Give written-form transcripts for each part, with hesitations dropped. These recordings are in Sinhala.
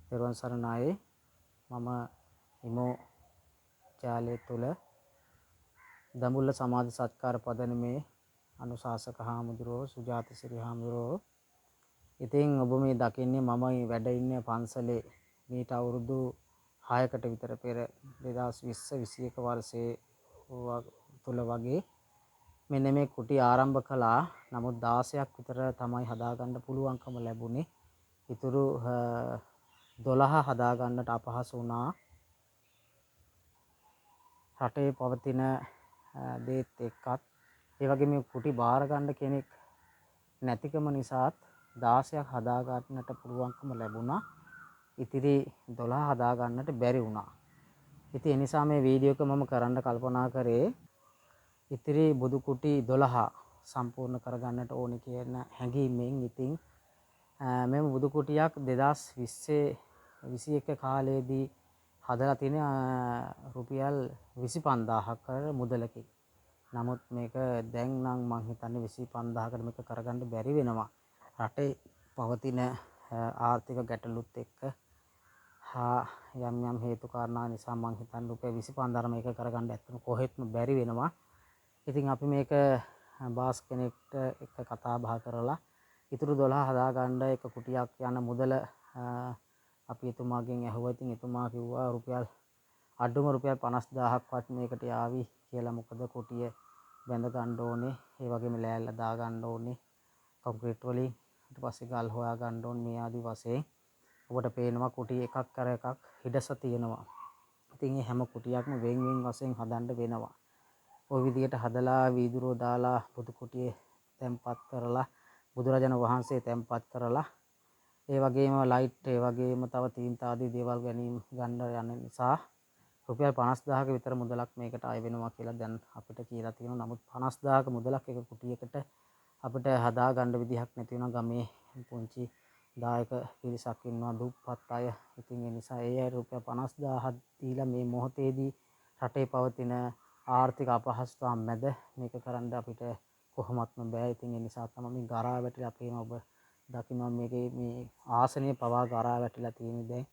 තෙරුවන් සරණයි. මම හිමෝ ජාලය තුළ දඹුල්ල සමාධි සත්කාර පදනමේ අනුශාසක හාමුදුරුවෝ සුජාතසිරි හාමුදුරුවෝ. ඉතින් ඔබ මේ දකින්නේ මම වැඩ ඉන්නේ පන්සලේ මීට අවුරුදු 6කට විතර පෙර 2020-21 වර්ෂයේ තුල වගේ මෙන්න මේ කුටි ආරම්භ කළා. නමුත් 16ක් විතර තමයි හදාගන්න පුළුවන්කම ලැබුණේ. ඉතුරු 12 හදාගන්නට අපහසු වුණා. රටේ පවතින දේත් එක්කත් ඒ වගේ මේ කුටි බාර ගන්න කෙනෙක් නැතිකම නිසාත් 16ක් හදාගන්නට පුළුවන්කම ලැබුණා. ඉතිරි 12 හදාගන්නට බැරි වුණා. ඉතින් ඒ නිසා මේ වීඩියෝ එක මම කරන්න කල්පනා කරේ ඉතිරි බුදු කුටි 12 සම්පූර්ණ කරගන්නට ඕනේ කියන හැඟීමෙන්. ඉතින් මෙම බුදු කුටියක් 2021 කාලයේදී හදලා තියෙන රුපියල් 25000ක මුදලකින්. නමුත් මේක දැන් නම් මං හිතන්නේ 25000කට මේක කරගන්න බැරි වෙනවා. රටේ පවතින ආර්ථික ගැටලුත් එක්ක යම් හේතු කාරණා නිසා මං හිතන්නේ රුපියල් 25000 මේක කරගන්න ඇත්තම කොහෙත්ම බැරි වෙනවා. ඉතින් අපි මේක බාස් කෙනෙක්ට එක කතා බහ කරලා ඉතුරු 12 හදාගන්න එක කුටියක් යන මුදල අපි එතුමාගෙන් ඇහුවා. ඉතින් එතුමා කිව්වා අඩුම රුපියල් 50000ක්වත් මේකට යාවි කියලා. මොකද කුටිය බැඳ ගන්න ඕනේ, ඒ වගේම ලෑල්ල දා ගන්න ඕනේ කොන්ක්‍රීට් වලින්, ඊට පස්සේ ගල් හොයා ගන්න ඕනේ. මේ ආදි වශයෙන් ඔබට පේනවා කුටි එකක් කර එකක් හිඩස තියෙනවා. ඉතින් මේ හැම කුටියක්ම වෙන් වශයෙන් හදන්න වෙනවා. ওই විදිහට හදලා වීදුරුව දාලා බුදු කුටියේ තැම්පත් කරලා බුදුරජාණන් වහන්සේ තැම්පත් කරලා ඒ වගේම ලයිට් ඒ වගේම තව තීන්ත ආදී දේවල් ගන්න යන නිසා රුපියල් 50000ක විතර මුදලක් මේකට ආය වෙනවා කියලා දැන් අපිට කියලා තියෙනවා. නමුත් 50000ක මුදලක් එක කුටියකට අපිට හදා ගන්න විදිහක් නැති වෙනවා. ගමේ පුංචි දායක පිරිසක් ඉන්නවා, දුප්පත් අය. ඉතින් ඒ නිසා ඒ අය රුපියල් 50000ක් දීලා මේ මොහොතේදී රටේ පවතින ආර්ථික අපහසුතාවම් මැද මේක කරන්න අපිට කොහොමත්ම බෑ. ඉතින් ඒ නිසා තමයි මේ ගරා වැටිලා පේන ඔබ දකින්න මේකේ මේ ආසනය පවා ගරා වැටිලා තියෙන්නේ දැන්.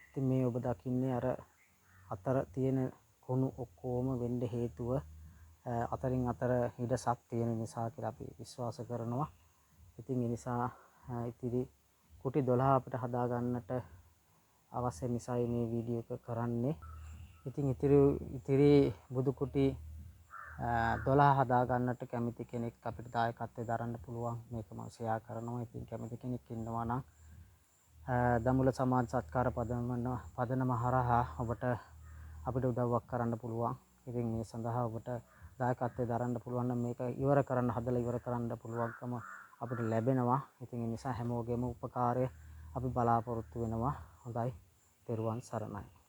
ඉතින් මේ ඔබ දකින්නේ අර අතර තියෙන කුණු ඔක්කොම වෙන්න හේතුව අතරින් අතර හිඩසක් තියෙන නිසා කියලා අපි විශ්වාස කරනවා. ඉතින් ඒ නිසා ඉතිරි කුටි 12 අපිට හදා ගන්නට අවශ්‍ය නිසායි මේ වීඩියෝ එක කරන්නේ. ඉතින් ඉතිරි බුදු කුටි 12 හදා ගන්නට කැමති කෙනෙක් අපිට දායකත්වයෙන් දරන්න පුළුවන්. මේක මම ෂෙයා කරනවා. ඉතින් කැමති කෙනෙක් ඉන්නවා නම් දඹුල්ල සමාජ සත්කාර පදනම හරහා ඔබට අපිට උදව්වක් කරන්න පුළුවන්. ඉතින් මේ සඳහා ඔබට දායකත්වයෙන් දරන්න පුළුවන් නම් මේක ඉවර කරන්න පුළුවන්කම අපිට ලැබෙනවා. ඉතින් ඒ නිසා හැමෝගෙම උපකාරය අපි බලාපොරොත්තු වෙනවා. හොඳයි. තෙරුවන් සරණයි.